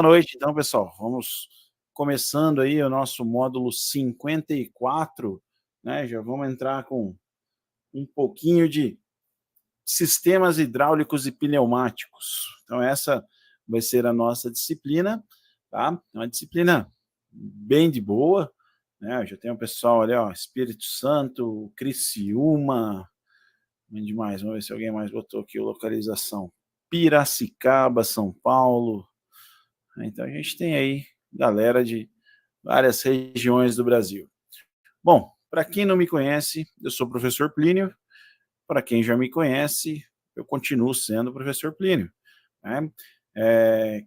Boa noite, então, pessoal. Vamos começando aí o nosso módulo 54, né? Já vamos entrar com um pouquinho de sistemas hidráulicos e pneumáticos. Então, essa vai ser a nossa disciplina, tá? Uma disciplina bem de boa, né? Já tem o pessoal ali, ó, Espírito Santo, Criciúma, onde mais? Vamos ver se alguém mais botou aqui a localização. Piracicaba, São Paulo. Então, a gente tem aí galera de várias regiões do Brasil. Bom, para quem não me conhece, eu sou o professor Plínio. Para quem já me conhece, eu continuo sendo o professor Plínio. Né?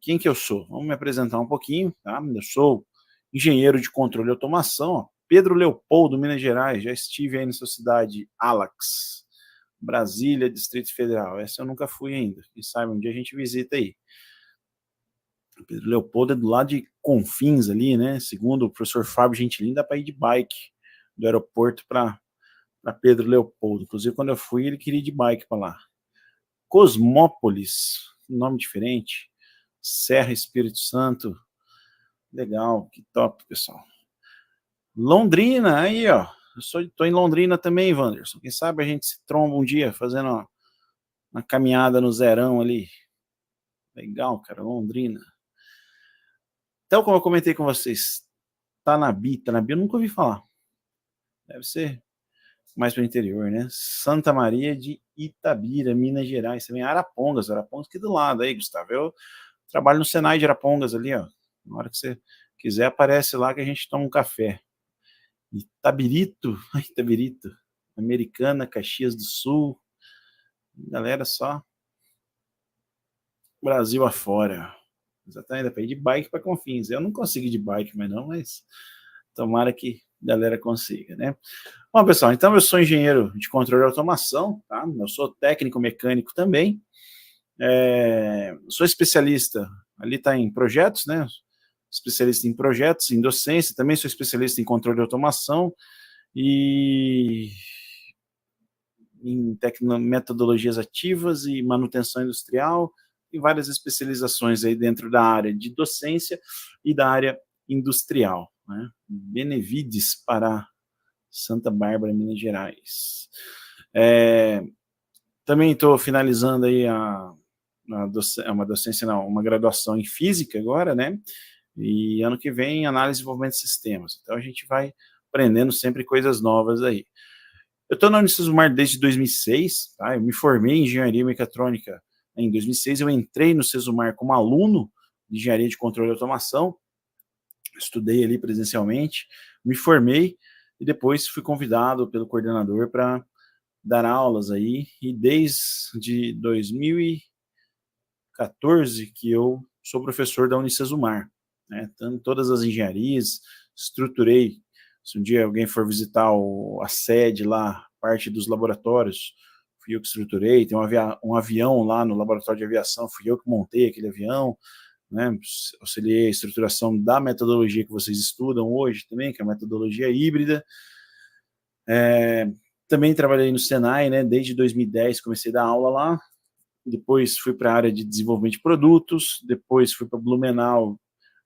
Quem que eu sou? Vamos me apresentar um pouquinho. Tá? Eu sou engenheiro de controle e automação, ó, Pedro Leopoldo, Minas Gerais. Já estive aí na sua cidade, Alax, Brasília, Distrito Federal. Essa eu nunca fui ainda. Quem sabe um dia a gente visita aí. Pedro Leopoldo é do lado de Confins ali, né? Segundo o professor Fábio Gentilini, dá para ir de bike do aeroporto para Pedro Leopoldo. Inclusive, quando eu fui, ele queria ir de bike para lá. Cosmópolis, nome diferente. Serra Espírito Santo. Legal, que top, pessoal. Londrina, aí, ó. Tô em Londrina também, Wanderson. Quem sabe a gente se tromba um dia fazendo uma caminhada no Zerão ali. Legal, cara, Londrina. Então, como eu comentei com vocês, Tanabi, eu nunca ouvi falar. Deve ser mais para o interior, né? Santa Maria de Itabira, Minas Gerais, também Arapongas aqui do lado aí, Gustavo. Eu trabalho no Senai de Arapongas ali, ó. Na hora que você quiser, aparece lá que a gente toma um café. Itabirito, Itabirito, Americana, Caxias do Sul, galera só Brasil afora. Exatamente, dá para ir de bike para Confins. Eu não consegui de bike, mas tomara que a galera consiga, né? Bom, pessoal, então eu sou engenheiro de controle de automação, tá? Eu sou técnico mecânico também. Sou especialista, ali está em projetos, né? Especialista em projetos, em docência, também sou especialista em controle de automação e em metodologias ativas e manutenção industrial e várias especializações aí dentro da área de docência e da área industrial, né? Benevides para Santa Bárbara, Minas Gerais. Também estou finalizando aí uma docência, não, uma graduação em física agora, né? E ano que vem, análise e desenvolvimento de sistemas. Então a gente vai aprendendo sempre coisas novas aí. Eu estou na Unicesumar desde 2006, tá? Eu me formei em engenharia mecatrônica em 2006. Eu entrei no Sesumar como aluno de engenharia de controle e automação. Estudei ali presencialmente, me formei e depois fui convidado pelo coordenador para dar aulas aí, e desde 2014 que eu sou professor da Unicesumar, né? Então, todas as engenharias, estruturei. Se um dia alguém for visitar a sede lá, parte dos laboratórios, fui eu que estruturei. Tem um avião lá no laboratório de aviação, fui eu que montei aquele avião, né? Auxiliei a estruturação da metodologia que vocês estudam hoje também, que é a metodologia híbrida. Também trabalhei no Senai, né? Desde 2010 comecei a dar aula lá. Depois fui para a área de desenvolvimento de produtos. Depois fui para Blumenau,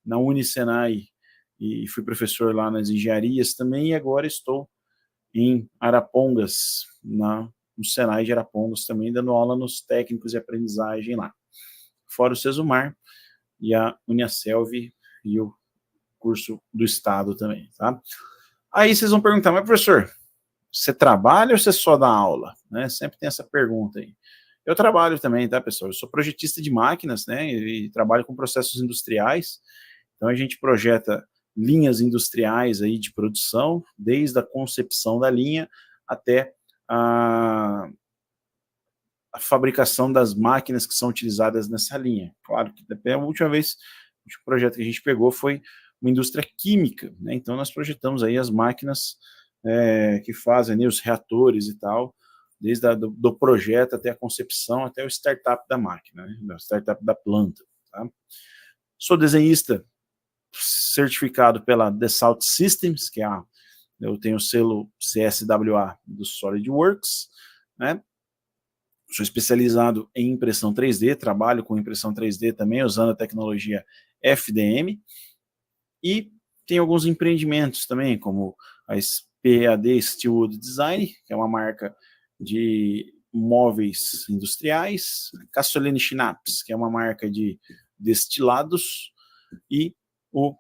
na Unisenai, e fui professor lá nas engenharias também. E agora estou em Arapongas, no Senai de Arapongas também, dando aula nos técnicos de aprendizagem lá. Fora o Sesumar e a Uniaselv e o curso do Estado também, tá? Aí vocês vão perguntar, mas professor, você trabalha ou você só dá aula? Né? Sempre tem essa pergunta aí. Eu trabalho também, tá, pessoal? Eu sou projetista de máquinas, né? E trabalho com processos industriais. Então a gente projeta linhas industriais aí de produção, desde a concepção da linha até a fabricação das máquinas que são utilizadas nessa linha. Claro que a última vez, o projeto que a gente pegou foi uma indústria química, né? Então nós projetamos aí as máquinas que fazem ali os reatores e tal, desde do projeto até a concepção, até o startup da máquina, né? O startup da planta. Tá? Sou desenhista certificado pela Dassault Systems, eu tenho o selo CSWA do SolidWorks, né? Sou especializado em impressão 3D, trabalho com impressão 3D também, usando a tecnologia FDM, e tem alguns empreendimentos também, como a PAD Steelwood Design, que é uma marca de móveis industriais, Castellini Schnapps, que é uma marca de destilados, e o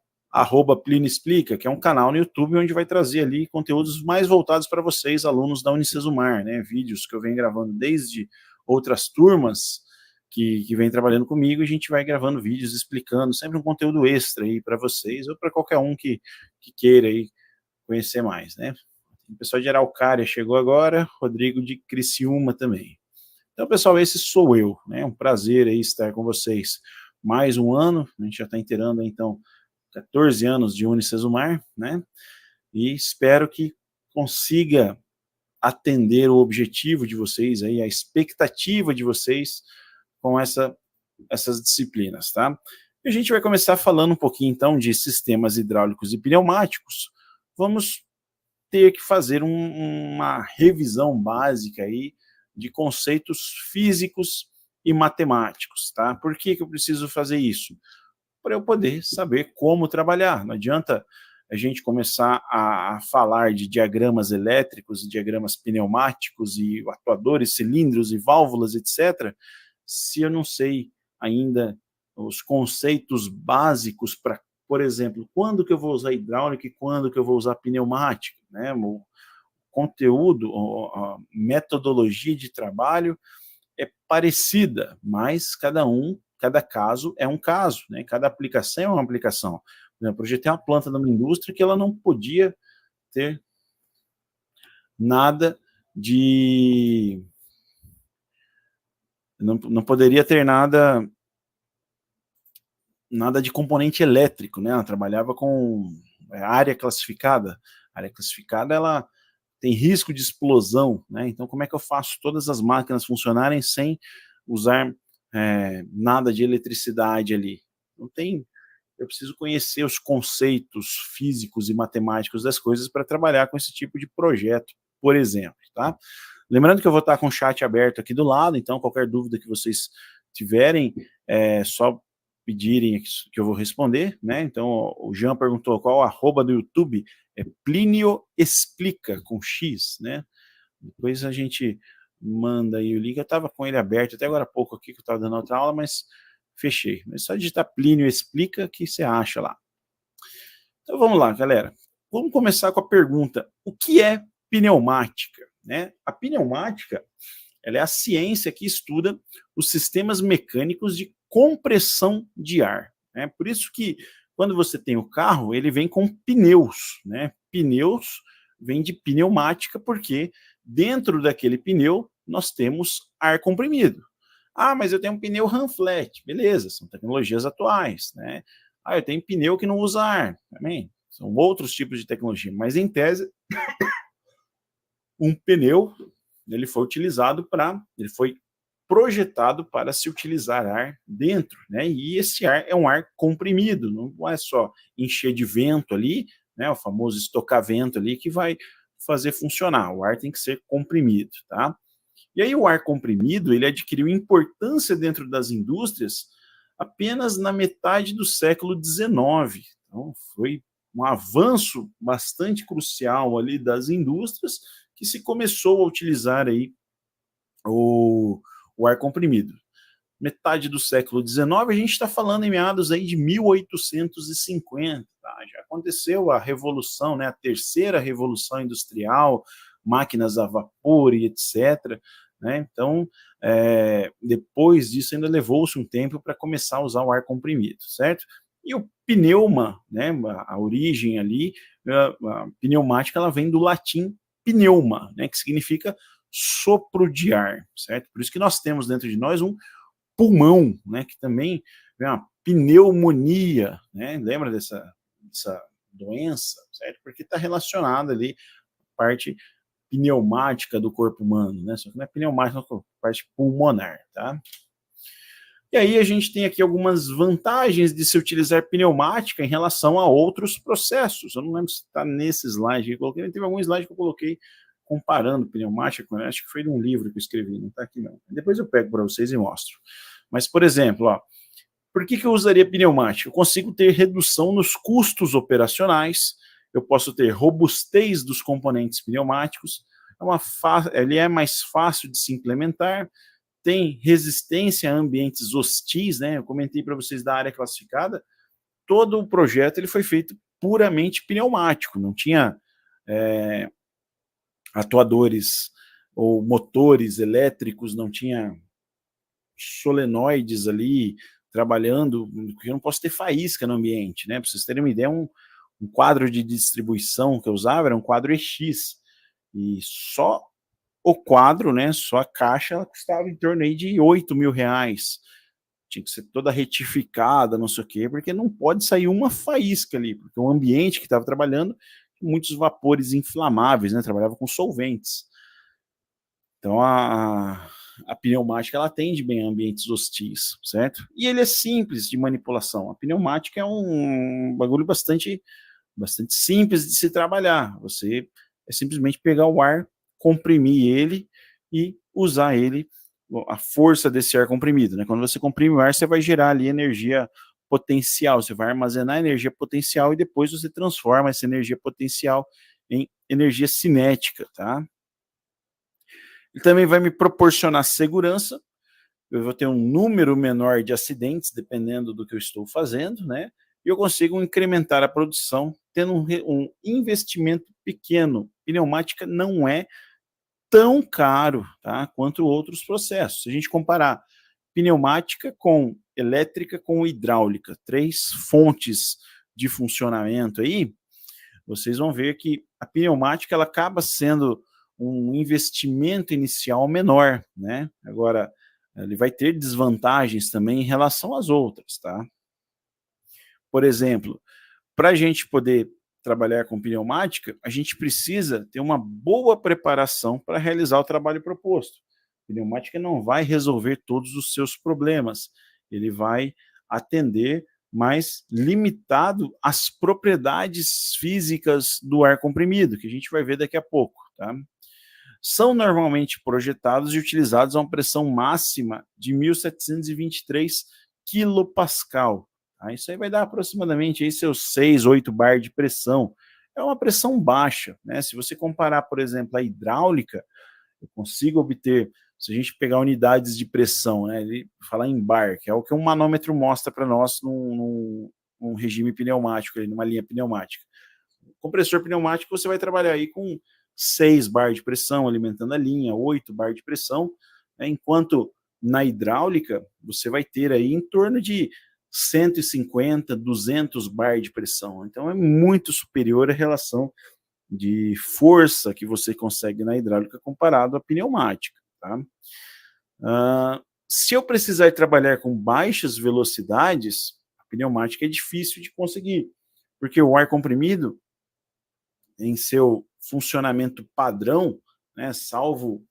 @Plinio Explica, que é um canal no YouTube onde vai trazer ali conteúdos mais voltados para vocês, alunos da Unicesumar, né? Vídeos que eu venho gravando desde outras turmas que vem trabalhando comigo, e a gente vai gravando vídeos explicando sempre um conteúdo extra aí para vocês, ou para qualquer um que queira aí conhecer mais, né? O pessoal de Araucária chegou agora, Rodrigo de Criciúma também. Então, pessoal, esse sou eu, né? Um prazer aí estar com vocês mais um ano, a gente já está inteirando, então, 14 anos de Unicesumar, né? E espero que consiga atender o objetivo de vocês, aí, a expectativa de vocês com essas disciplinas, tá? E a gente vai começar falando um pouquinho, então, de sistemas hidráulicos e pneumáticos. Vamos ter que fazer uma revisão básica aí de conceitos físicos e matemáticos, tá? Por que eu preciso fazer isso? Para eu poder saber como trabalhar. Não adianta a gente começar a falar de diagramas elétricos, diagramas pneumáticos e atuadores, cilindros e válvulas, etc., se eu não sei ainda os conceitos básicos para, por exemplo, quando que eu vou usar hidráulica e quando que eu vou usar pneumática, né? O conteúdo, a metodologia de trabalho é parecida, mas cada caso é um caso, né? Cada aplicação é uma aplicação. Por exemplo, eu projetei uma planta numa indústria que ela não podia ter nada de... Não poderia ter nada de componente elétrico, né? Ela trabalhava com área classificada. A área classificada, ela tem risco de explosão, né? Então, como é que eu faço todas as máquinas funcionarem sem usar nada de eletricidade ali? Não tem. Eu preciso conhecer os conceitos físicos e matemáticos das coisas para trabalhar com esse tipo de projeto, por exemplo, tá? Lembrando que eu vou estar com o chat aberto aqui do lado, então qualquer dúvida que vocês tiverem, é só pedirem que eu vou responder, né? Então, o Jean perguntou qual o @ do YouTube, é Plinio Explica, com X, né? Depois a gente manda aí o link, eu estava com ele aberto até agora há pouco aqui, que eu estava dando outra aula, mas fechei. É só digitar Plínio Explica que você acha lá. Então vamos lá, galera. Vamos começar com a pergunta: o que é pneumática? Né? A pneumática, ela é a ciência que estuda os sistemas mecânicos de compressão de ar. Né? Por isso que quando você tem o carro, ele vem com pneus. Né? Pneus vem de pneumática porque dentro daquele pneu nós temos ar comprimido. Ah, mas eu tenho um pneu Runflat. Beleza, são tecnologias atuais. Né? Ah, eu tenho pneu que não usa ar. Também são outros tipos de tecnologia. Mas, em tese, um pneu ele foi projetado para se utilizar ar dentro, né? E esse ar é um ar comprimido, não é só encher de vento ali, né? O famoso estocavento ali que vai fazer funcionar. O ar tem que ser comprimido, tá? E aí o ar comprimido ele adquiriu importância dentro das indústrias apenas na metade do século XIX. Então foi um avanço bastante crucial ali das indústrias que se começou a utilizar aí o ar comprimido. Metade do século XIX, a gente está falando em meados aí de 1850. Tá? Já aconteceu a revolução, né, a terceira revolução industrial, máquinas a vapor e etc. Né? Então, depois disso ainda levou-se um tempo para começar a usar o ar comprimido, certo? E o pneuma, né, a origem ali, a pneumática, ela vem do latim pneuma, né, que significa sopro de ar, certo? Por isso que nós temos dentro de nós um pulmão, né, que também é uma pneumonia, né? Lembra dessa doença, certo? Porque está relacionada ali à parte pneumática do corpo humano, né? Só que não é pneumática, é a parte pulmonar, tá? E aí a gente tem aqui algumas vantagens de se utilizar pneumática em relação a outros processos. Eu não lembro se está nesse slide que eu coloquei, teve algum slide que eu coloquei comparando pneumática, acho que foi de um livro que eu escrevi, não está aqui não. Depois eu pego para vocês e mostro. Mas, por exemplo, ó, Por que eu usaria pneumática? Eu consigo ter redução nos custos operacionais, eu posso ter robustez dos componentes pneumáticos, ele é mais fácil de se implementar, tem resistência a ambientes hostis, né? Eu comentei para vocês da área classificada, todo o projeto ele foi feito puramente pneumático, não tinha atuadores ou motores elétricos, não tinha solenoides ali trabalhando, porque eu não posso ter faísca no ambiente, né? Para vocês terem uma ideia, um quadro de distribuição que eu usava era um quadro EX, e só o quadro, né, só a caixa, ela custava em torno aí de R$ 8.000. Tinha que ser toda retificada, não sei o quê, porque não pode sair uma faísca ali, porque o ambiente que estava trabalhando, muitos vapores inflamáveis, né, trabalhava com solventes. Então a pneumática ela atende bem a ambientes hostis, certo? E ele é simples de manipulação. A pneumática é um bagulho bastante simples de se trabalhar. Você é simplesmente pegar o ar, comprimir ele e usar ele, a força desse ar comprimido, né? Quando você comprime o ar, você vai gerar ali energia potencial, você vai armazenar energia potencial e depois você transforma essa energia potencial em energia cinética, tá? Ele também vai me proporcionar segurança, eu vou ter um número menor de acidentes, dependendo do que eu estou fazendo, né? E eu consigo incrementar a produção tendo um investimento pequeno. Pneumática não é tão caro, tá, quanto outros processos. Se a gente comparar pneumática com elétrica com hidráulica, 3 fontes de funcionamento aí, vocês vão ver que a pneumática ela acaba sendo um investimento inicial menor, né? Agora, ele vai ter desvantagens também em relação às outras, tá? Por exemplo, para a gente poder trabalhar com pneumática, a gente precisa ter uma boa preparação para realizar o trabalho proposto. A pneumática não vai resolver todos os seus problemas, ele vai atender mais limitado às propriedades físicas do ar comprimido, que a gente vai ver daqui a pouco, tá? São normalmente projetados e utilizados a uma pressão máxima de 1.723 quilopascal. Tá? Isso aí vai dar aproximadamente aí seus 6, 8 bar de pressão. É uma pressão baixa, né? Se você comparar, por exemplo, a hidráulica, eu consigo obter, se a gente pegar unidades de pressão, né, ele falar em bar, que é o que um manômetro mostra para nós num regime pneumático, numa linha pneumática. Compressor pneumático, você vai trabalhar aí com 6 bar de pressão alimentando a linha, 8 bar de pressão, né, enquanto na hidráulica você vai ter aí em torno de 150, 200 bar de pressão. Então é muito superior a relação de força que você consegue na hidráulica comparado à pneumática, tá? Se eu precisar trabalhar com baixas velocidades, a pneumática é difícil de conseguir, porque o ar comprimido, em seu funcionamento padrão, né, salvo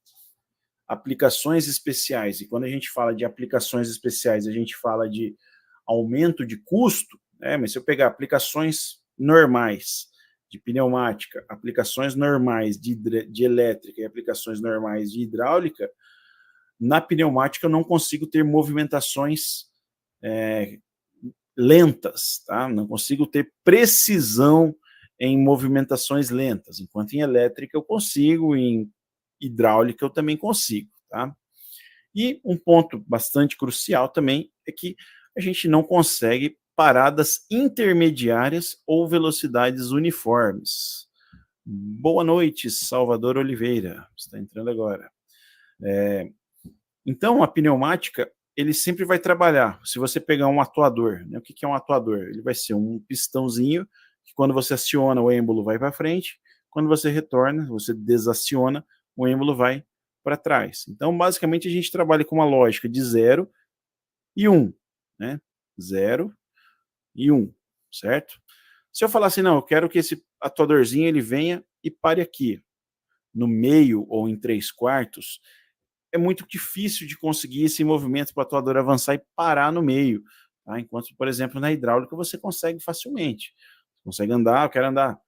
aplicações especiais, e quando a gente fala de aplicações especiais, a gente fala de aumento de custo, né, mas se eu pegar aplicações normais de pneumática, aplicações normais de elétrica e aplicações normais de hidráulica, na pneumática eu não consigo ter movimentações lentas, tá? Não consigo ter precisão em movimentações lentas, enquanto em elétrica eu consigo, em hidráulica eu também consigo, tá? E um ponto bastante crucial também é que a gente não consegue paradas intermediárias ou velocidades uniformes. Boa noite, Salvador Oliveira, está entrando agora. Então, a pneumática, ele sempre vai trabalhar. Se você pegar um atuador, né, o que é um atuador? Ele vai ser um pistãozinho que quando você aciona, o êmbolo vai para frente, quando você retorna, você desaciona, o êmbolo vai para trás. Então, basicamente, a gente trabalha com uma lógica de 0 e 1, né? 0 e 1, certo? Se eu falar assim, não, eu quero que esse atuadorzinho ele venha e pare aqui, no meio ou em 3/4, é muito difícil de conseguir esse movimento para o atuador avançar e parar no meio. Tá? Enquanto, por exemplo, na hidráulica você consegue facilmente. Você consegue andar, eu quero andar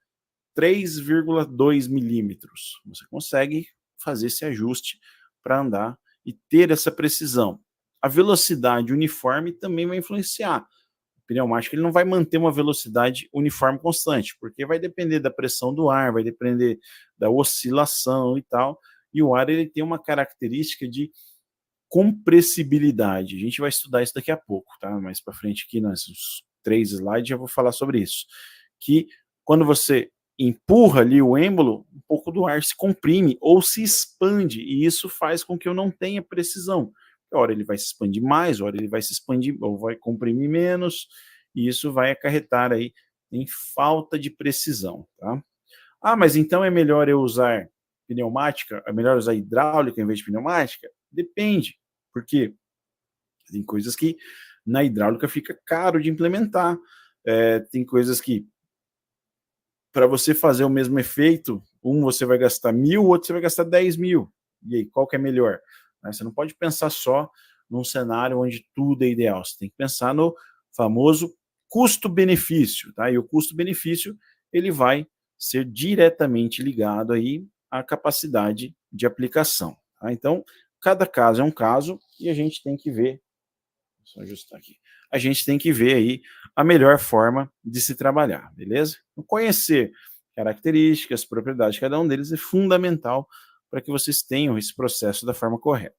3,2 milímetros. Você consegue fazer esse ajuste para andar e ter essa precisão. a velocidade uniforme também vai influenciar. O pneumático ele não vai manter uma velocidade uniforme constante, porque vai depender da pressão do ar, vai depender da oscilação e tal, e o ar ele tem uma característica de compressibilidade. A gente vai estudar isso daqui a pouco, tá? Mais para frente aqui, nos 3 slides, já vou falar sobre isso. Que quando você empurra ali o êmbolo, um pouco do ar se comprime ou se expande, e isso faz com que eu não tenha precisão. A hora ele vai se expandir mais, a hora ele vai se expandir ou vai comprimir menos, e isso vai acarretar aí em falta de precisão, tá? Ah, mas então é melhor eu usar pneumática? É melhor usar hidráulica em vez de pneumática? Depende, porque tem coisas que na hidráulica fica caro de implementar. Tem coisas que, para você fazer o mesmo efeito, você vai gastar 1.000, o outro você vai gastar 10.000. E aí, qual que é melhor? Você não pode pensar só num cenário onde tudo é ideal. Você tem que pensar no famoso custo-benefício, tá? E o custo-benefício ele vai ser diretamente ligado aí à capacidade de aplicação. Tá? Então, cada caso é um caso e a gente tem que ver, só ajustar aqui, a gente tem que ver aí a melhor forma de se trabalhar, beleza? Então, conhecer características, propriedades de cada um deles é fundamental para que vocês tenham esse processo da forma correta.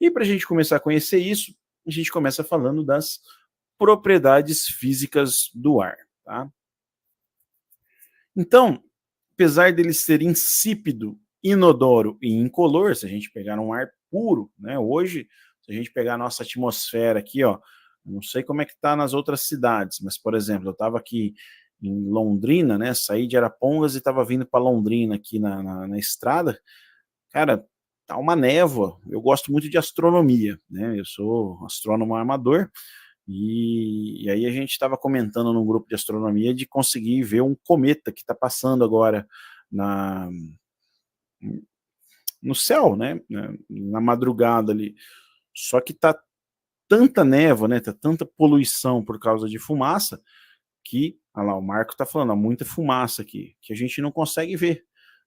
E para a gente começar a conhecer isso, a gente começa falando das propriedades físicas do ar, tá? Então, apesar dele ser insípido, inodoro e incolor, se a gente pegar um ar puro, né? Hoje, se a gente pegar a nossa atmosfera aqui, ó, não sei como é que tá nas outras cidades, mas, por exemplo, eu estava aqui em Londrina, né? Saí de Arapongas e estava vindo para Londrina aqui na estrada. Cara, tá uma névoa. Eu gosto muito de astronomia, né? Eu sou astrônomo amador. E aí a gente estava comentando num grupo de astronomia de conseguir ver um cometa que está passando agora na, no céu, né? Na madrugada ali. Só que tá tanta névoa, né? Tá tanta poluição por causa de fumaça que, olha lá, o Marco está falando, há muita fumaça aqui, que a gente não consegue ver.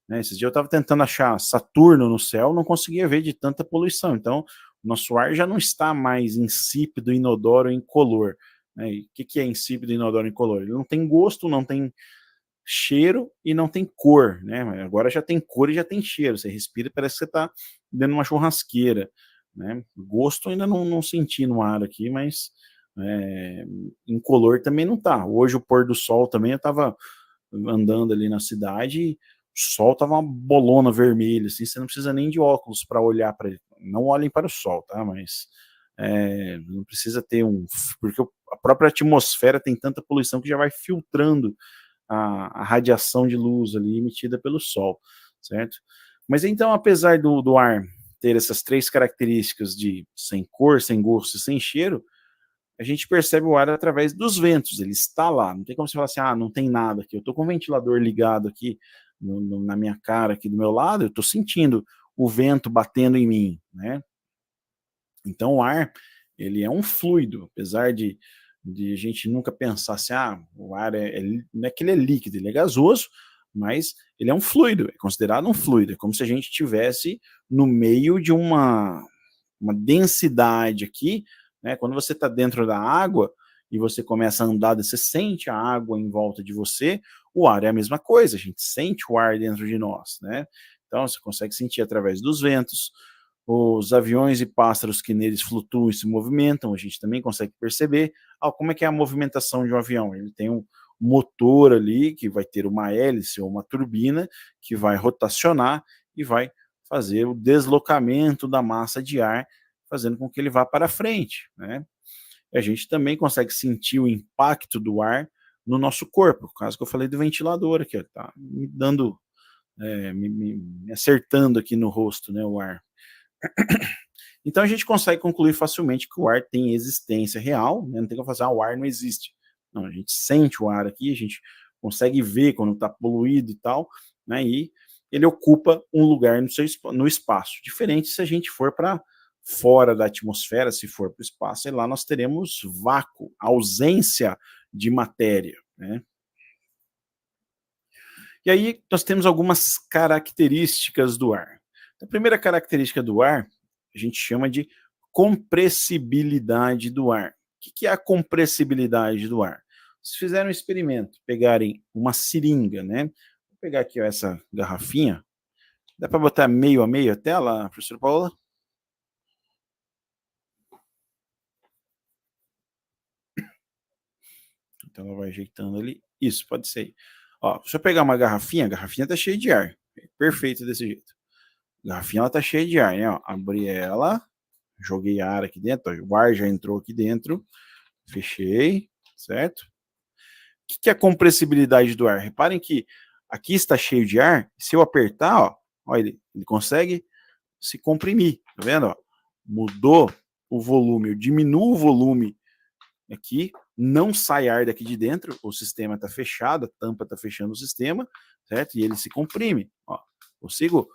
Né? Esses dias eu estava tentando achar Saturno no céu, não conseguia ver de tanta poluição. Então, o nosso ar já não está mais insípido, inodoro, incolor. Né? E o que é insípido, inodoro, incolor? Ele não tem gosto, não tem cheiro e não tem cor. Né? Agora já tem cor e já tem cheiro. Você respira e parece que você está dentro de uma churrasqueira. Né? Gosto ainda não senti no ar aqui, mas incolor também não tá. Hoje o pôr do sol também, eu estava andando ali na cidade e o sol tava uma bolona vermelha, assim, você não precisa nem de óculos para olhar para ele. Não olhem para o sol, tá? Mas não precisa ter porque a própria atmosfera tem tanta poluição que já vai filtrando a radiação de luz ali emitida pelo sol, certo? Mas então, apesar do ar ter essas 3 características de sem cor, sem gosto e sem cheiro, a gente percebe o ar através dos ventos, ele está lá, não tem como você falar assim, não tem nada aqui, eu estou com o ventilador ligado aqui na minha cara, aqui do meu lado, eu estou sentindo o vento batendo em mim, né? Então o ar, ele é um fluido, apesar de a gente nunca pensar assim, o ar não é que ele é líquido, ele é gasoso, mas ele é um fluido, é considerado um fluido, é como se a gente estivesse no meio de uma densidade aqui, né? Quando você está dentro da água e você começa a andar, você sente a água em volta de você, o ar é a mesma coisa, a gente sente o ar dentro de nós, né? Então você consegue sentir através dos ventos, os aviões e pássaros que neles flutuam e se movimentam, a gente também consegue perceber. Como é que é a movimentação de um avião? Ele tem um motor ali que vai ter uma hélice ou uma turbina que vai rotacionar e vai fazer o deslocamento da massa de ar, fazendo com que ele vá para frente, né? E a gente também consegue sentir o impacto do ar no nosso corpo, no caso que eu falei do ventilador aqui, tá me dando, me acertando aqui no rosto, né, o ar. Então a gente consegue concluir facilmente que o ar tem existência real, né? Não tem como fazer, o ar não existe. Não, a gente sente o ar aqui, a gente consegue ver quando está poluído e tal, né? E ele ocupa um lugar no espaço. Diferente se a gente for para fora da atmosfera, se for para o espaço, e lá nós teremos vácuo, ausência de matéria, né? E aí nós temos algumas características do ar. A primeira característica do ar a gente chama de compressibilidade do ar. O que é a compressibilidade do ar? Vocês fizeram um experimento, pegarem uma seringa, né? Vou pegar aqui ó, essa garrafinha. Dá para botar meio a meio a tela, professora Paula? Então ela vai ajeitando ali. Isso, pode ser. Ó, se eu pegar uma garrafinha, a garrafinha tá cheia de ar. Perfeito desse jeito. A garrafinha ela tá cheia de ar, né? Ó, abri ela, joguei ar aqui dentro, ó, o ar já entrou aqui dentro, fechei, certo? O que é a compressibilidade do ar? Reparem que aqui está cheio de ar, se eu apertar, ó ele consegue se comprimir, tá vendo? Ó? Mudou o volume, eu diminuo o volume aqui, não sai ar daqui de dentro, o sistema está fechado, a tampa está fechando o sistema, certo? E ele se comprime. Ó, consigo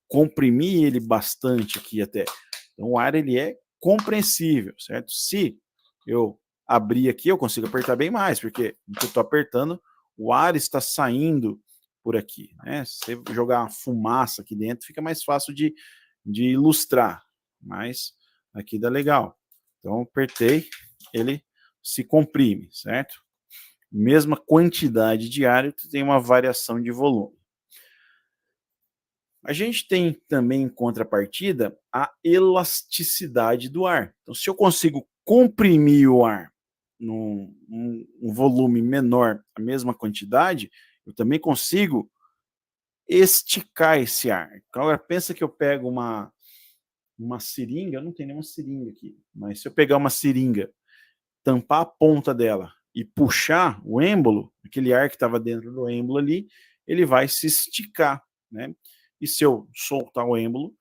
comprimir ele bastante aqui até. Então o ar ele é compressível, certo? Se eu abrir aqui, eu consigo apertar bem mais, porque eu estou apertando, o ar está saindo por aqui, né? Se você jogar uma fumaça aqui dentro, fica mais fácil de ilustrar, mas aqui dá legal. Então apertei, ele se comprime, certo? Mesma quantidade de ar, tem uma variação de volume. A gente tem também em contrapartida a elasticidade do ar. Então, se eu consigo comprimir o ar num um volume menor, a mesma quantidade, eu também consigo esticar esse ar. Agora, pensa que eu pego uma seringa, eu não tenho nenhuma seringa aqui, mas se eu pegar uma seringa, tampar a ponta dela e puxar o êmbolo, aquele ar que estava dentro do êmbolo ali, ele vai se esticar, né? E se eu soltar o êmbolo,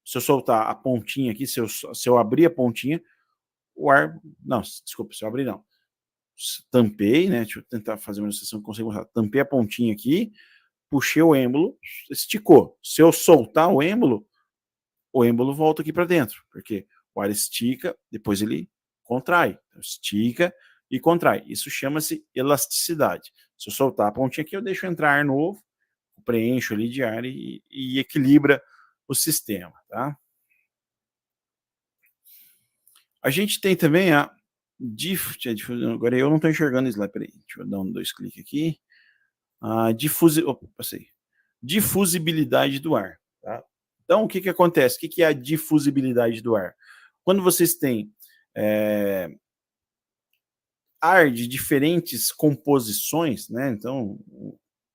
se eu soltar a pontinha aqui, se eu abrir a pontinha, o ar. Não, desculpa, se eu abrir não. Tampei, né? Deixa eu tentar fazer uma ilustração que consigo mostrar. Tampei a pontinha aqui, puxei o êmbolo, esticou. Se eu soltar o êmbolo volta aqui para dentro, porque o ar estica, depois ele contrai. Estica e contrai. Isso chama-se elasticidade. Se eu soltar a pontinha aqui, eu deixo entrar ar novo, preencho ali de ar e equilibra o sistema, tá? A gente tem também a difusão. Agora eu não estou enxergando o slide, peraí. Deixa eu dar dois cliques aqui. A difusibilidade do ar. Tá? Então, o que acontece? O que é a difusibilidade do ar? Quando vocês têm ar de diferentes composições, né? Então,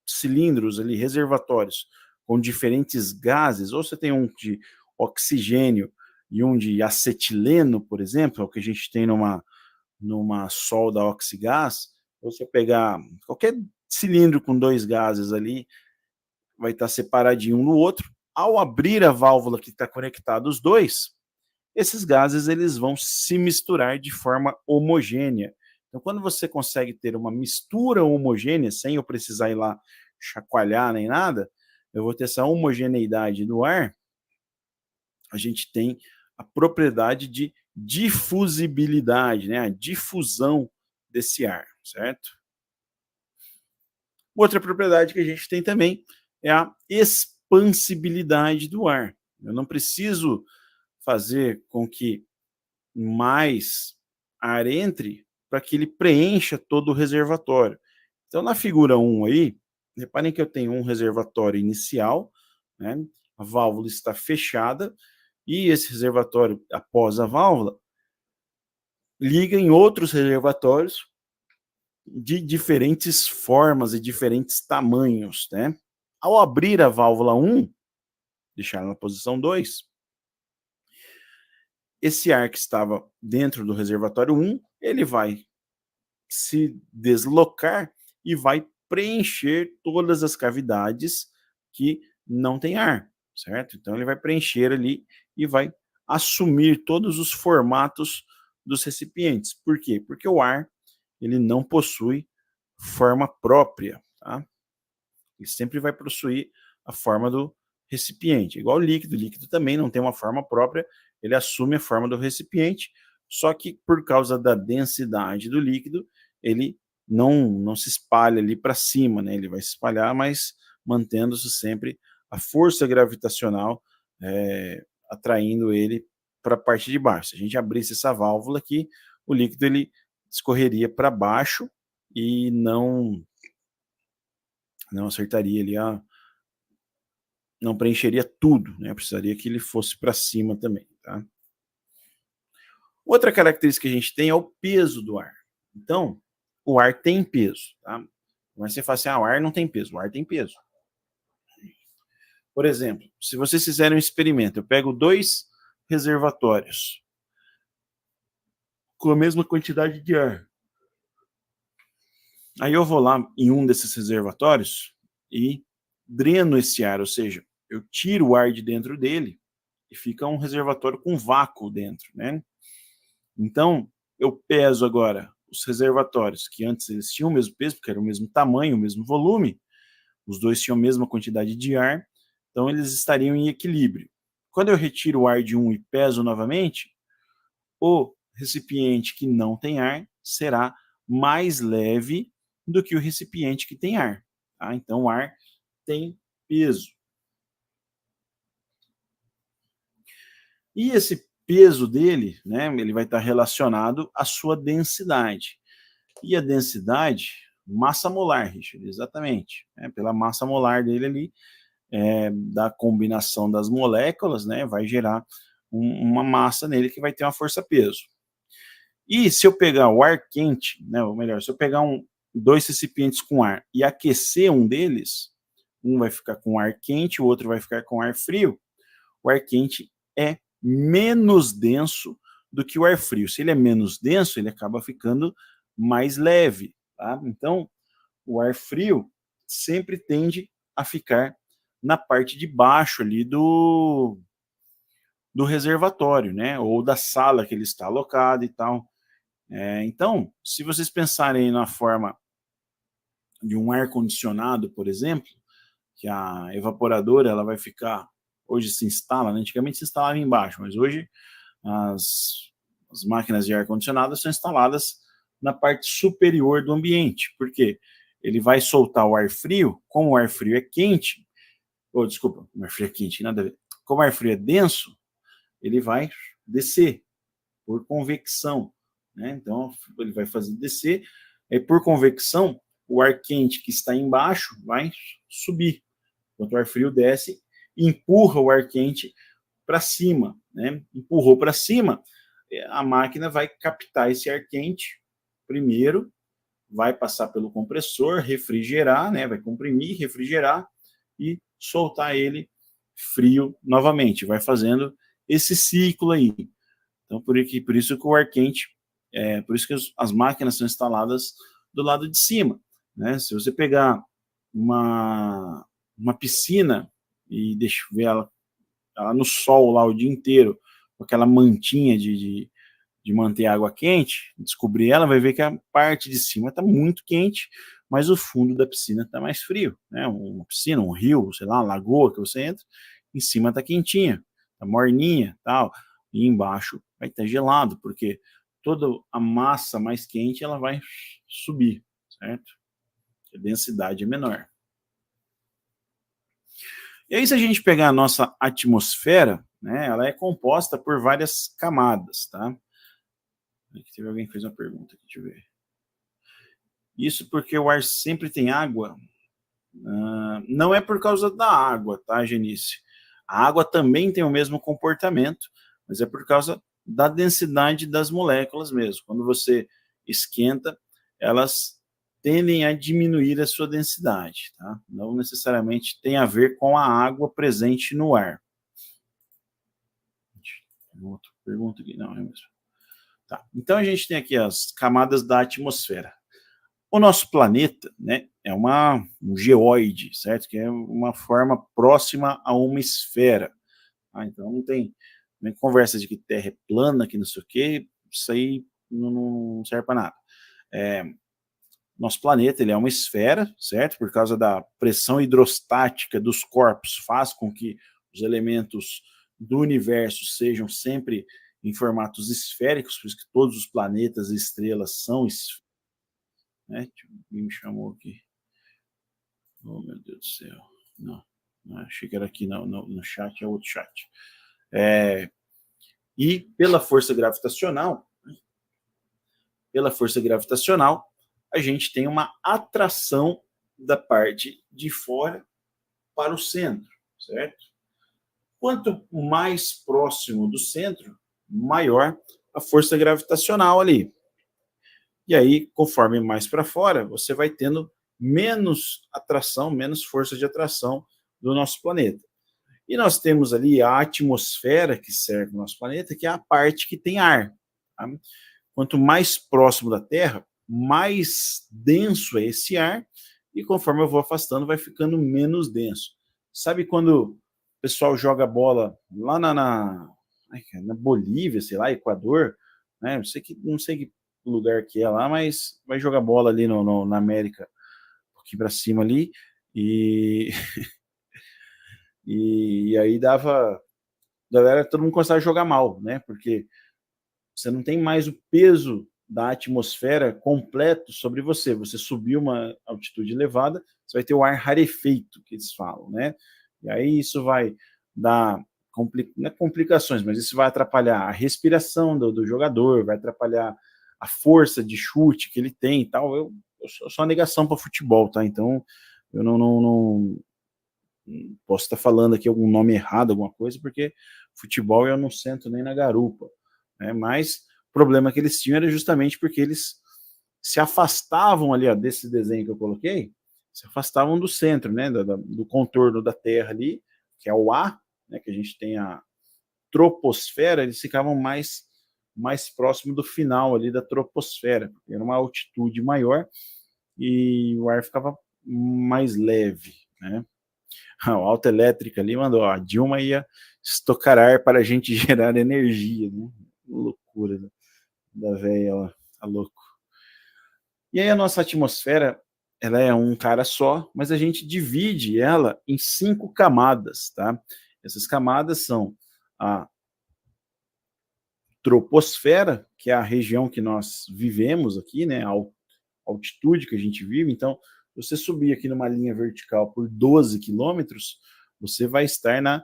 cilindros ali, reservatórios, com diferentes gases, ou você tem um de oxigênio e um de acetileno, por exemplo, é o que a gente tem numa solda oxigás, ou você pegar qualquer cilindro com dois gases ali, vai estar separadinho um no outro. Ao abrir a válvula que está conectada os dois, esses gases eles vão se misturar de forma homogênea. Então, quando você consegue ter uma mistura homogênea, sem eu precisar ir lá chacoalhar nem nada, eu vou ter essa homogeneidade do ar, a gente tem a propriedade de difusibilidade, né? A difusão desse ar, certo? Outra propriedade que a gente tem também é a expansibilidade do ar. Eu não preciso fazer com que mais ar entre para que ele preencha todo o reservatório. Então, na figura 1 aí, reparem que eu tenho um reservatório inicial, né? A válvula está fechada, e esse reservatório, após a válvula, liga em outros reservatórios de diferentes formas e diferentes tamanhos, né? Ao abrir a válvula 1, deixar na posição 2, esse ar que estava dentro do reservatório 1, ele vai se deslocar e vai preencher todas as cavidades que não tem ar, certo? Então ele vai preencher ali e vai assumir todos os formatos dos recipientes. Por quê? Porque o ar ele não possui forma própria, tá? Ele sempre vai possuir a forma do recipiente, igual o líquido também não tem uma forma própria, ele assume a forma do recipiente, só que por causa da densidade do líquido, ele não se espalha ali para cima, né? Ele vai se espalhar, mas mantendo-se sempre a força gravitacional atraindo ele para a parte de baixo. Se a gente abrisse essa válvula aqui, o líquido ele escorreria para baixo e não acertaria ali não preencheria tudo, né? Precisaria que ele fosse para cima também, tá? Outra característica que a gente tem é o peso do ar. Então, o ar tem peso, tá? Mas você fala assim, o ar não tem peso. O ar tem peso. Por exemplo, se vocês fizerem um experimento, eu pego 2 reservatórios com a mesma quantidade de ar. Aí eu vou lá em um desses reservatórios e dreno esse ar, ou seja, eu tiro o ar de dentro dele e fica um reservatório com vácuo dentro, né? Então, eu peso agora os reservatórios, que antes eles tinham o mesmo peso, porque era o mesmo tamanho, o mesmo volume, os dois tinham a mesma quantidade de ar, então eles estariam em equilíbrio. Quando eu retiro o ar de um e peso novamente, o recipiente que não tem ar será mais leve do que o recipiente que tem ar. Tá? Então, o ar tem peso. E esse peso dele, né, ele vai estar relacionado à sua densidade. E a densidade, massa molar, Richard, exatamente. Pela massa molar dele ali, da combinação das moléculas, né, vai gerar uma massa nele que vai ter uma força-peso. E se eu pegar o ar quente, né, ou melhor, se eu pegar 2 recipientes com ar e aquecer um deles, um vai ficar com ar quente, o outro vai ficar com ar frio, o ar quente é menos denso do que o ar frio. Se ele é menos denso, ele acaba ficando mais leve. Tá? Então, o ar frio sempre tende a ficar na parte de baixo ali do reservatório, né? Ou da sala que ele está alocado e tal. Então, se vocês pensarem na forma de um ar-condicionado, por exemplo, que a evaporadora ela vai ficar, hoje se instala, né? Antigamente se instalava embaixo, mas hoje as máquinas de ar-condicionado são instaladas na parte superior do ambiente, porque ele vai soltar o ar frio, como o ar frio é quente, desculpa, o ar frio é quente, nada a ver, como o ar frio é denso, ele vai descer por convecção, né? Então ele vai fazer descer, e por convecção o ar quente que está embaixo vai subir, enquanto o ar frio desce e empurra o ar quente para cima, né? Empurrou para cima, a máquina vai captar esse ar quente primeiro, vai passar pelo compressor, refrigerar, né? Vai comprimir, refrigerar e soltar ele frio novamente. Vai fazendo esse ciclo aí. Então, por isso que o ar quente, por isso que as máquinas são instaladas do lado de cima. Né? Se você pegar uma piscina e deixa ver ela no sol lá o dia inteiro, com aquela mantinha de manter a água quente, descobrir ela, vai ver que a parte de cima está muito quente, mas o fundo da piscina está mais frio. Né? Uma piscina, um rio, sei lá, uma lagoa que você entra, em cima está quentinha, está morninha, tal, e embaixo vai estar gelado, porque toda a massa mais quente ela vai subir, certo? A densidade é menor. E aí, se a gente pegar a nossa atmosfera, né, ela é composta por várias camadas, tá? Aqui teve alguém que fez uma pergunta, deixa eu ver. Isso porque o ar sempre tem água? Não é por causa da água, tá, Genice? A água também tem o mesmo comportamento, mas é por causa da densidade das moléculas mesmo. Quando você esquenta, elas tendem a diminuir a sua densidade, tá? Não necessariamente tem a ver com a água presente no ar. Uma outra pergunta aqui, não é mesmo? Tá. Então a gente tem aqui as camadas da atmosfera. O nosso planeta, né, é um geoide, certo? Que é uma forma próxima a uma esfera. Então não tem nem conversa de que Terra é plana, que não sei o quê, isso aí não serve para nada. Nosso planeta ele é uma esfera, certo? Por causa da pressão hidrostática dos corpos, faz com que os elementos do universo sejam sempre em formatos esféricos, por isso que todos os planetas e estrelas são esféricos. Né? Alguém me chamou aqui. Oh, meu Deus do céu. Não, achei que era aqui no chat, é outro chat. E pela força gravitacional, a gente tem uma atração da parte de fora para o centro, certo? Quanto mais próximo do centro, maior a força gravitacional ali. E aí, conforme mais para fora, você vai tendo menos atração, menos força de atração do nosso planeta. E nós temos ali a atmosfera que cerca o nosso planeta, que é a parte que tem ar. Tá? Quanto mais próximo da Terra, mais denso é esse ar, e conforme eu vou afastando, vai ficando menos denso. Sabe quando o pessoal joga bola lá na Bolívia, sei lá, Equador, né? Não sei que lugar que é lá, mas vai jogar bola ali na América, um pouquinho para cima ali, e, e aí dava. Galera, todo mundo começava a jogar mal, né? Porque você não tem mais o peso da atmosfera completo sobre você. Você subiu uma altitude elevada, você vai ter o ar rarefeito, que eles falam, né? E aí isso vai dar não é complicações, mas isso vai atrapalhar a respiração do jogador, vai atrapalhar a força de chute que ele tem e tal. Eu sou uma negação para futebol, tá? Então eu não posso estar falando aqui algum nome errado, alguma coisa, porque futebol eu não sento nem na garupa, né? Mas o problema que eles tinham era justamente porque eles se afastavam ali, ó, desse desenho que eu coloquei, se afastavam do centro, né, do contorno da Terra ali, que é o A, né, que a gente tem a troposfera, eles ficavam mais próximo do final ali da troposfera, porque era uma altitude maior e o ar ficava mais leve, né? A autoelétrica ali mandou, ó, a Dilma ia estocar ar para a gente gerar energia, né? Loucura da velha, ó, tá louco. E aí a nossa atmosfera, ela é um cara só, mas a gente divide ela em 5 camadas, tá? Essas camadas são a troposfera, que é a região que nós vivemos aqui, né? A altitude que a gente vive. Então, se você subir aqui numa linha vertical por 12 quilômetros, você vai estar na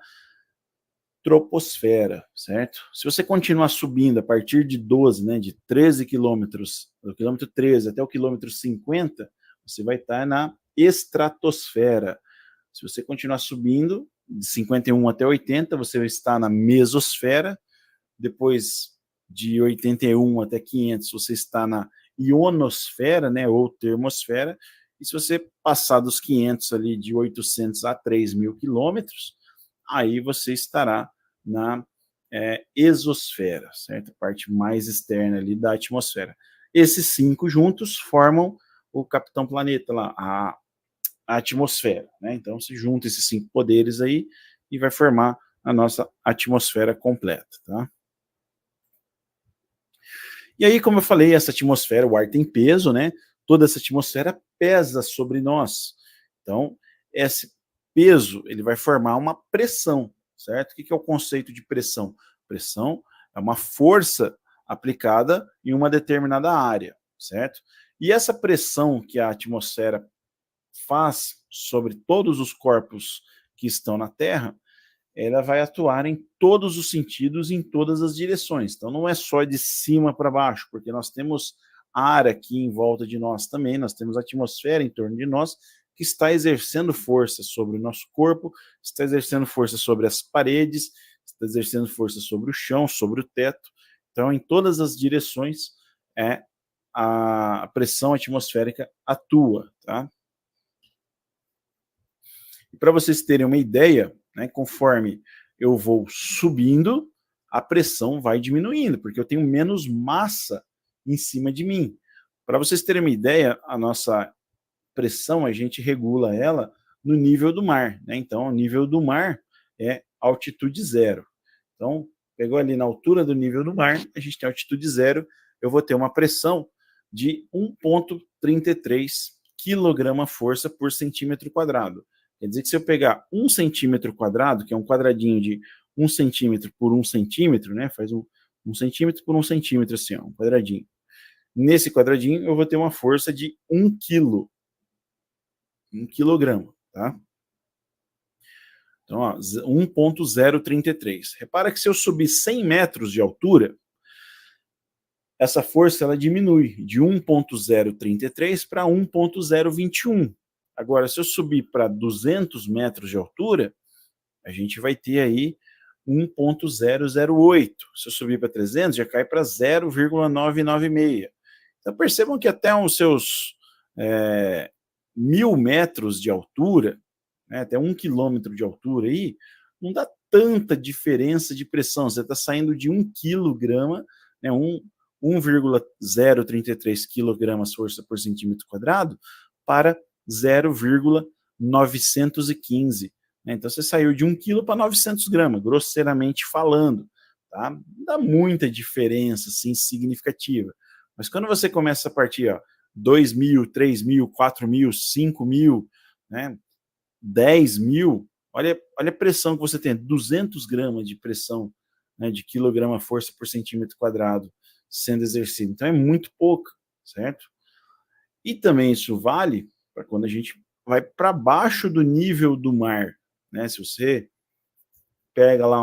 troposfera, certo? Se você continuar subindo a partir de 12, né, de 13 quilômetros, do quilômetro 13 até o quilômetro 50, você vai estar na estratosfera. Se você continuar subindo, de 51 até 80, você vai estar na mesosfera. Depois de 81 até 500, você está na ionosfera, né, ou termosfera. E se você passar dos 500 ali, de 800 a 3.000 quilômetros, aí você estará na exosfera, certo? A parte mais externa ali da atmosfera. Esses 5 juntos formam o Capitão Planeta lá, a atmosfera, né? Então se junta esses 5 poderes aí e vai formar a nossa atmosfera completa, tá? E aí, como eu falei, essa atmosfera, o ar tem peso, né? Toda essa atmosfera pesa sobre nós. Então, esse peso, ele vai formar uma pressão, certo? O que é o conceito de pressão? Pressão é uma força aplicada em uma determinada área, certo? E essa pressão que a atmosfera faz sobre todos os corpos que estão na Terra, ela vai atuar em todos os sentidos, em todas as direções. Então não é só de cima para baixo, porque nós temos ar aqui em volta de nós também, nós temos atmosfera em torno de nós, que está exercendo força sobre o nosso corpo, está exercendo força sobre as paredes, está exercendo força sobre o chão, sobre o teto. Então, em todas as direções, a pressão atmosférica atua, tá? E para vocês terem uma ideia, né, conforme eu vou subindo, a pressão vai diminuindo, porque eu tenho menos massa em cima de mim. Para vocês terem uma ideia, a nossa pressão, a gente regula ela no nível do mar, né? Então, o nível do mar é altitude zero. Então, pegou ali na altura do nível do mar, a gente tem altitude zero, eu vou ter uma pressão de 1,33 quilograma-força por centímetro quadrado. Quer dizer que se eu pegar 1 centímetro quadrado, que é um quadradinho de 1 centímetro por 1 centímetro, né? Faz 1 centímetro por 1 centímetro, assim, ó, um quadradinho. Nesse quadradinho, eu vou ter uma força de 1 quilo. 1 quilograma, tá? Então, ó, 1.033. Repara que se eu subir 100 metros de altura, essa força ela diminui de 1.033 para 1.021. Agora, se eu subir para 200 metros de altura, a gente vai ter aí 1.008. Se eu subir para 300, já cai para 0,996. Então, percebam que até os seus 1.000 metros de altura, né, até 1 quilômetro de altura aí, não dá tanta diferença de pressão. Você está saindo de 1 quilograma, né, 1,033 quilogramas força por centímetro quadrado para 0,915. Né? Então você saiu de 1 quilo para 900 gramas, grosseiramente falando. Tá? Não dá muita diferença assim, significativa. Mas quando você começa a partir, ó, 2.000, 3.000, 4.000, 5.000, né, 10.000, olha a pressão que você tem, 200 gramas de pressão, né, de quilograma força por centímetro quadrado sendo exercido. Então é muito pouco, certo? E também isso vale para quando a gente vai para baixo do nível do mar, né? Se você pega lá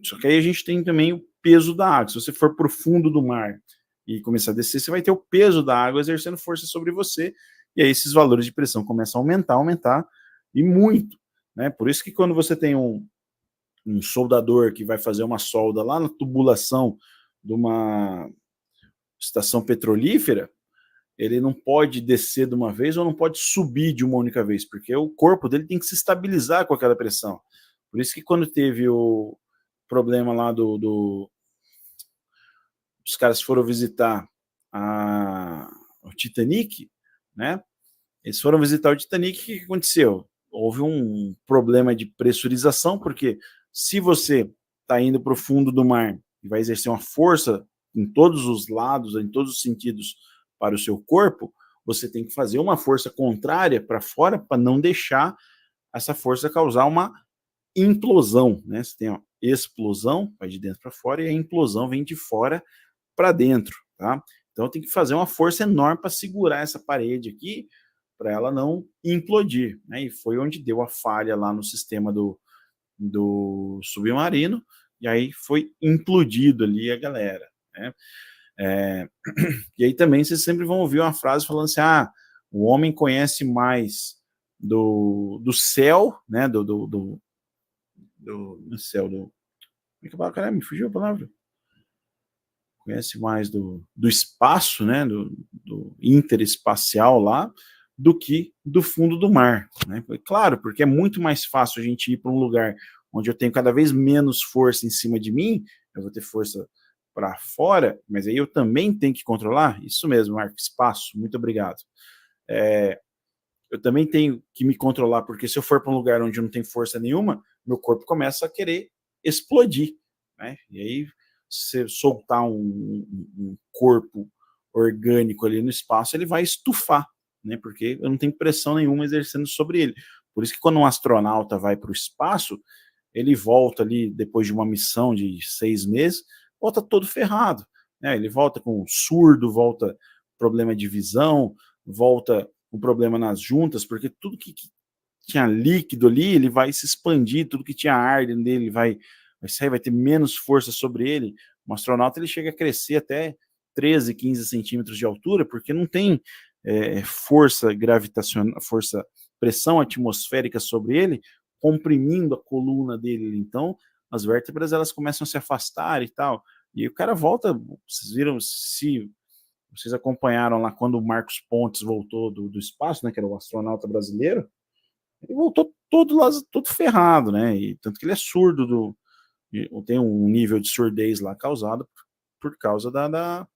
só que aí a gente tem também o peso da água. Se você for para o fundo do mar e começar a descer, você vai ter o peso da água exercendo força sobre você, e aí esses valores de pressão começam a aumentar, e muito. Né? Por isso que quando você tem um soldador que vai fazer uma solda lá na tubulação de uma estação petrolífera, ele não pode descer de uma vez ou não pode subir de uma única vez, porque o corpo dele tem que se estabilizar com aquela pressão. Por isso que quando teve o problema lá os caras foram visitar o Titanic, né? Eles foram visitar o Titanic, o que aconteceu? Houve um problema de pressurização, porque se você está indo para o fundo do mar e vai exercer uma força em todos os lados, em todos os sentidos para o seu corpo, você tem que fazer uma força contrária para fora para não deixar essa força causar uma implosão, né? Você tem a explosão, vai de dentro para fora, e a implosão vem de fora para dentro, tá? Então tem que fazer uma força enorme para segurar essa parede aqui, para ela não implodir, né? E foi onde deu a falha lá no sistema do submarino, e aí foi implodido ali a galera, né? E aí também vocês sempre vão ouvir uma frase falando assim, o homem conhece mais do céu, né? Do céu, como é que fala? Caramba, me fugiu a palavra. Conhece mais do espaço, né, do interespacial lá, do que do fundo do mar. Né? Claro, porque é muito mais fácil a gente ir para um lugar onde eu tenho cada vez menos força em cima de mim, eu vou ter força para fora, mas aí eu também tenho que controlar. Isso mesmo, Marco, espaço, muito obrigado. Eu também tenho que me controlar, porque se eu for para um lugar onde eu não tenho força nenhuma, meu corpo começa a querer explodir. Né? E aí se soltar um corpo orgânico ali no espaço, ele vai estufar, né? Porque eu não tenho pressão nenhuma exercendo sobre ele. Por isso que quando um astronauta vai para o espaço, ele volta ali depois de uma missão de 6 meses, volta todo ferrado. Né? Ele volta com surdo, volta problema de visão, volta com problema nas juntas, porque tudo que tinha líquido ali, ele vai se expandir, tudo que tinha ar dentro dele vai sair, vai ter menos força sobre ele. Um astronauta ele chega a crescer até 13, 15 centímetros de altura, porque não tem força gravitacional, pressão atmosférica sobre ele, comprimindo a coluna dele. Então, as vértebras elas começam a se afastar e tal. E o cara volta, vocês viram, se vocês acompanharam lá quando o Marcos Pontes voltou do espaço, né, que era o astronauta brasileiro, ele voltou todo ferrado, né? E tanto que ele é surdo, tem um nível de surdez lá causado por causa da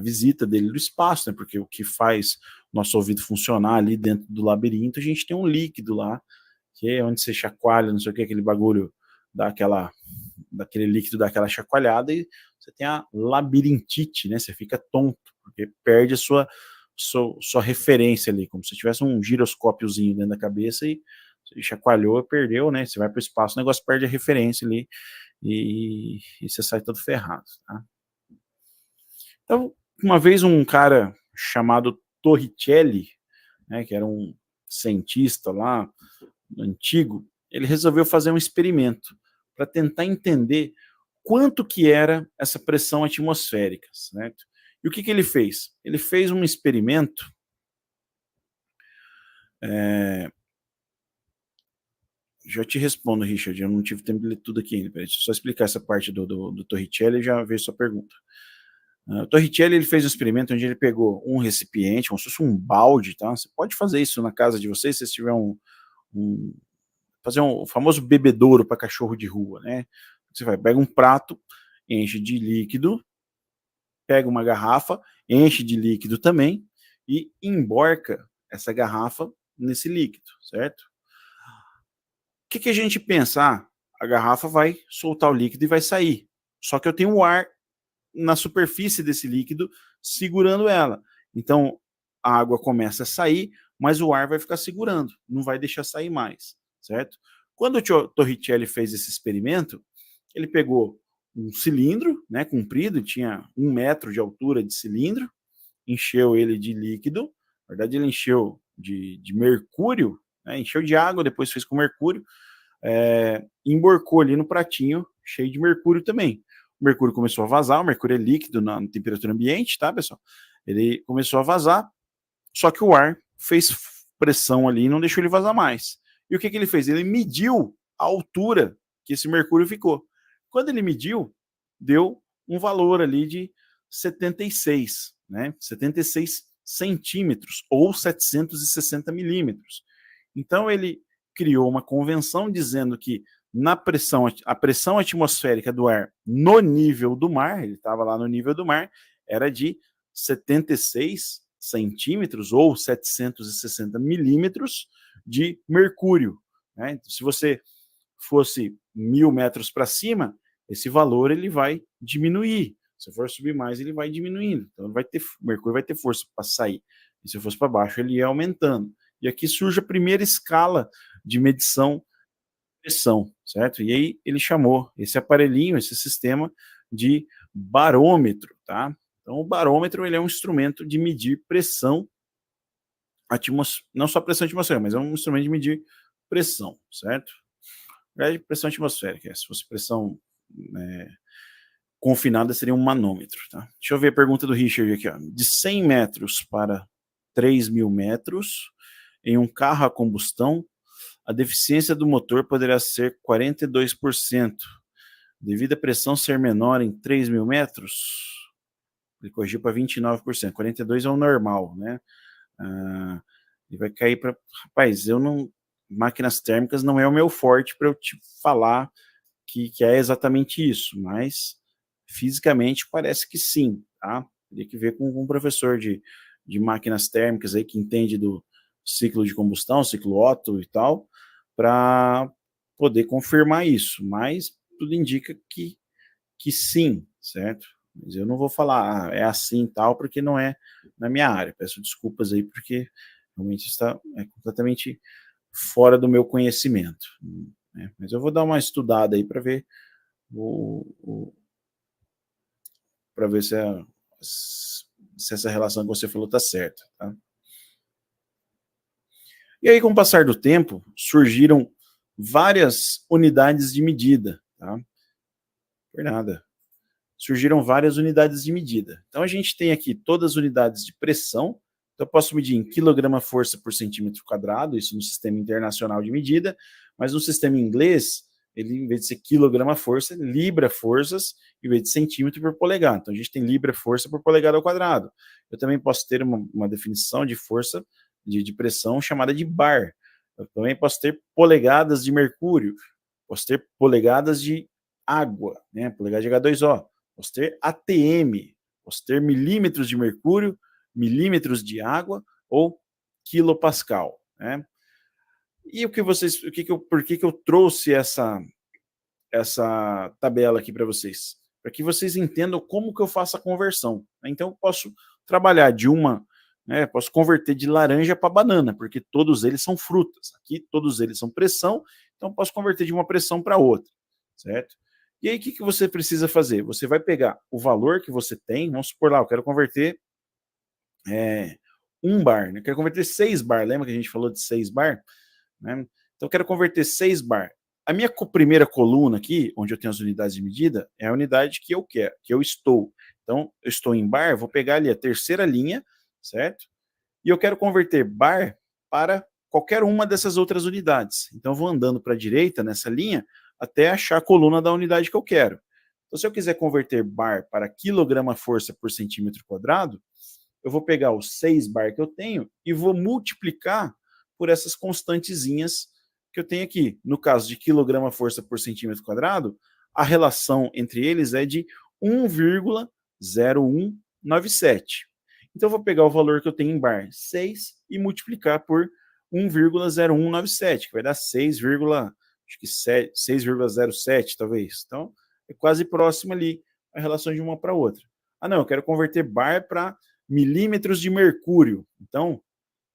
visita dele do espaço, né? Porque o que faz nosso ouvido funcionar ali dentro do labirinto, a gente tem um líquido lá, que é onde você chacoalha, não sei o que, aquele bagulho daquele líquido dá aquela chacoalhada e você tem a labirintite, né? Você fica tonto, porque perde a sua referência ali, como se tivesse um giroscópiozinho dentro da cabeça e você chacoalhou, perdeu, né? Você vai para o espaço, o negócio perde a referência ali e você sai todo ferrado, tá? Então, uma vez um cara chamado Torricelli, né, que era um cientista lá antigo, ele resolveu fazer um experimento para tentar entender quanto que era essa pressão atmosférica, certo? E o que ele fez? Ele fez um experimento, já te respondo, Richard, eu não tive tempo de ler tudo aqui ainda, deixa eu só explicar essa parte do Torricelli e já vejo sua pergunta. O Torricelli, ele fez um experimento onde ele pegou um recipiente, como se fosse um balde, tá? Você pode fazer isso na casa de vocês, se você tiver fazer um famoso bebedouro para cachorro de rua, né? Você vai, pega um prato, enche de líquido, pega uma garrafa, enche de líquido também e emborca essa garrafa nesse líquido, certo? O que a gente pensa? A garrafa vai soltar o líquido e vai sair. Só que eu tenho o ar na superfície desse líquido segurando ela. Então, a água começa a sair, mas o ar vai ficar segurando, não vai deixar sair mais, certo? Quando o Torricelli fez esse experimento, ele pegou um cilindro, né, comprido, tinha 1 metro de altura de cilindro, encheu ele de líquido, na verdade ele encheu de mercúrio, né, encheu de água, depois fez com mercúrio, emborcou ali no pratinho, cheio de mercúrio também. O mercúrio começou a vazar, o mercúrio é líquido na temperatura ambiente, tá, pessoal? Ele começou a vazar, só que o ar fez pressão ali e não deixou ele vazar mais. E o que ele fez? Ele mediu a altura que esse mercúrio ficou. Quando ele mediu, deu um valor ali de 76, né? 76 centímetros ou 760 milímetros. Então ele criou uma convenção dizendo que a pressão atmosférica do ar no nível do mar, ele estava lá no nível do mar, era de 76 centímetros ou 760 milímetros de mercúrio, né? Então, se você fosse 1.000 metros para cima, esse valor ele vai diminuir. Se for subir mais, ele vai diminuindo. Então, o mercúrio vai ter força para sair. E se fosse para baixo, ele ia aumentando. E aqui surge a primeira escala de medição de pressão, certo? E aí ele chamou esse aparelhinho, esse sistema, de barômetro, tá? Então, o barômetro ele é um instrumento de medir pressão atmosférica, não só pressão atmosférica, mas é um instrumento de medir pressão, certo? Na verdade, pressão atmosférica, se fosse pressão confinada, seria um manômetro, tá? Deixa eu ver a pergunta do Richard aqui, ó. De 100 metros para 3.000 metros, em um carro a combustão, a deficiência do motor poderá ser 42%, devido à pressão ser menor em 3.000 metros. Ele corrigiu para 29%, 42% é o normal, né? Ele vai cair para... Rapaz, máquinas térmicas não é o meu forte para eu te falar que é exatamente isso, mas fisicamente parece que sim, tá? Teria que ver com um professor de máquinas térmicas aí que entende do ciclo de combustão, ciclo Otto e tal, para poder confirmar isso, mas tudo indica que sim, certo? Mas eu não vou falar, é assim e tal, porque não é na minha área. Peço desculpas aí, porque realmente está completamente fora do meu conhecimento, né? Mas eu vou dar uma estudada aí para ver para ver se essa relação que você falou está certa, tá? E aí, com o passar do tempo, surgiram várias unidades de medida, tá? Por nada. Surgiram várias unidades de medida. Então, a gente tem aqui todas as unidades de pressão. Então, eu posso medir em quilograma-força por centímetro quadrado, isso no sistema internacional de medida, mas no sistema inglês, ele, em vez de ser quilograma-força, libra-forças, em vez de centímetro por polegada. Então, a gente tem libra-força por polegada ao quadrado. Eu também posso ter uma definição de força, de pressão, chamada de bar. Eu também posso ter polegadas de mercúrio, posso ter polegadas de água, né? Polegada de H2O. Posso ter ATM, posso ter milímetros de mercúrio, milímetros de água ou quilopascal, né? E por que eu trouxe essa tabela aqui para vocês? Para que vocês entendam como que eu faço a conversão. Então, eu posso trabalhar posso converter de laranja para banana, porque todos eles são frutas. Aqui, todos eles são pressão, então eu posso converter de uma pressão para outra, certo? E aí, o que você precisa fazer? Você vai pegar o valor que você tem, vamos supor lá, eu quero converter 1 bar, né? Eu quero converter 6 bar, lembra que a gente falou de 6 bar? Né? Então, eu quero converter 6 bar. A minha primeira coluna aqui, onde eu tenho as unidades de medida, é a unidade que eu quero, que eu estou. Então, eu estou em bar, vou pegar ali a terceira linha, certo? E eu quero converter bar para qualquer uma dessas outras unidades. Então, eu vou andando para a direita nessa linha até achar a coluna da unidade que eu quero. Então, se eu quiser converter bar para quilograma-força por centímetro quadrado, eu vou pegar os 6 bar que eu tenho e vou multiplicar por essas constantezinhas que eu tenho aqui. No caso de quilograma-força por centímetro quadrado, a relação entre eles é de 1,0197. Então, eu vou pegar o valor que eu tenho em bar, 6, e multiplicar por 1,0197, que vai dar 6,07, talvez. Então, é quase próximo ali a relação de uma para outra. Ah, não, eu quero converter bar para milímetros de mercúrio. Então,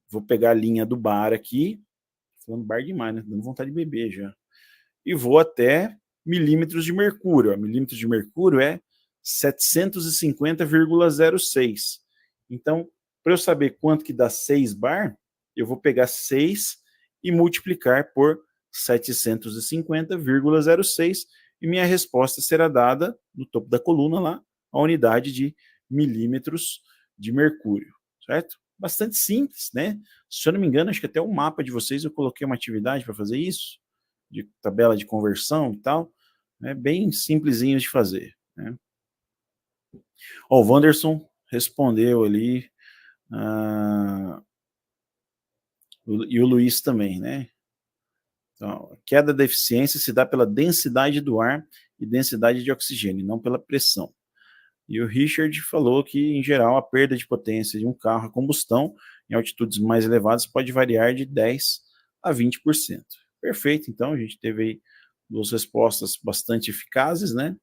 vou pegar a linha do bar aqui, falando bar demais, né? Dando vontade de beber já. E vou até milímetros de mercúrio. Milímetros de mercúrio é 750,06. Então, para eu saber quanto que dá 6 bar, eu vou pegar 6 e multiplicar por 750,06 e minha resposta será dada no topo da coluna lá, a unidade de milímetros de mercúrio, certo? Bastante simples, né? Se eu não me engano, acho que até o mapa de vocês eu coloquei uma atividade para fazer isso, de tabela de conversão e tal, né? Bem simplesinho de fazer, né? Ó, o Wanderson respondeu ali, e o Luiz também, né? Então, a queda da eficiência se dá pela densidade do ar e densidade de oxigênio, não pela pressão. E o Richard falou que, em geral, a perda de potência de um carro a combustão em altitudes mais elevadas pode variar de 10% a 20%. Perfeito, então, a gente teve aí duas respostas bastante eficazes, né?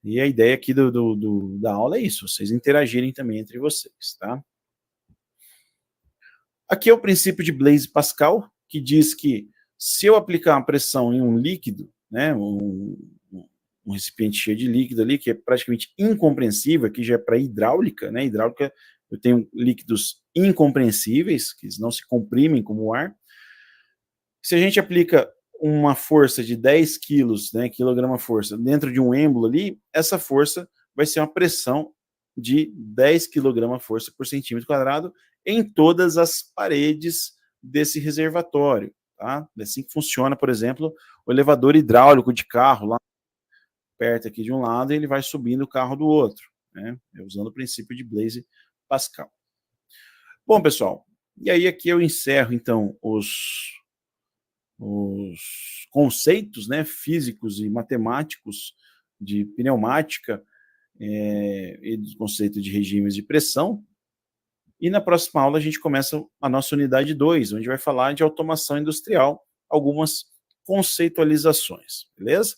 E a ideia aqui da aula é isso, vocês interagirem também entre vocês, tá? Aqui é o princípio de Blaise Pascal, que diz que se eu aplicar uma pressão em um líquido, né, um recipiente cheio de líquido ali, que é praticamente incompreensível, aqui já é para hidráulica, né? Hidráulica, eu tenho líquidos incompreensíveis, que não se comprimem como o ar. Se a gente aplica uma força de 10 quilos, né, quilograma-força, dentro de um êmbolo ali, essa força vai ser uma pressão de 10 quilograma-força por centímetro quadrado em todas as paredes desse reservatório, tá? É assim que funciona, por exemplo, o elevador hidráulico de carro, lá perto aqui de um lado, e ele vai subindo o carro do outro, né? Usando o princípio de Blaise Pascal. Bom, pessoal, e aí aqui eu encerro, então, os conceitos, né, físicos e matemáticos de pneumática e do conceito de regimes de pressão. E na próxima aula a gente começa a nossa unidade 2, onde vai falar de automação industrial, algumas conceitualizações, beleza?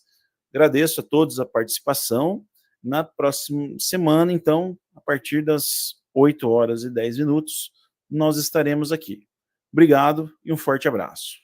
Agradeço a todos a participação. Na próxima semana, então, a partir das 8h10, nós estaremos aqui. Obrigado e um forte abraço.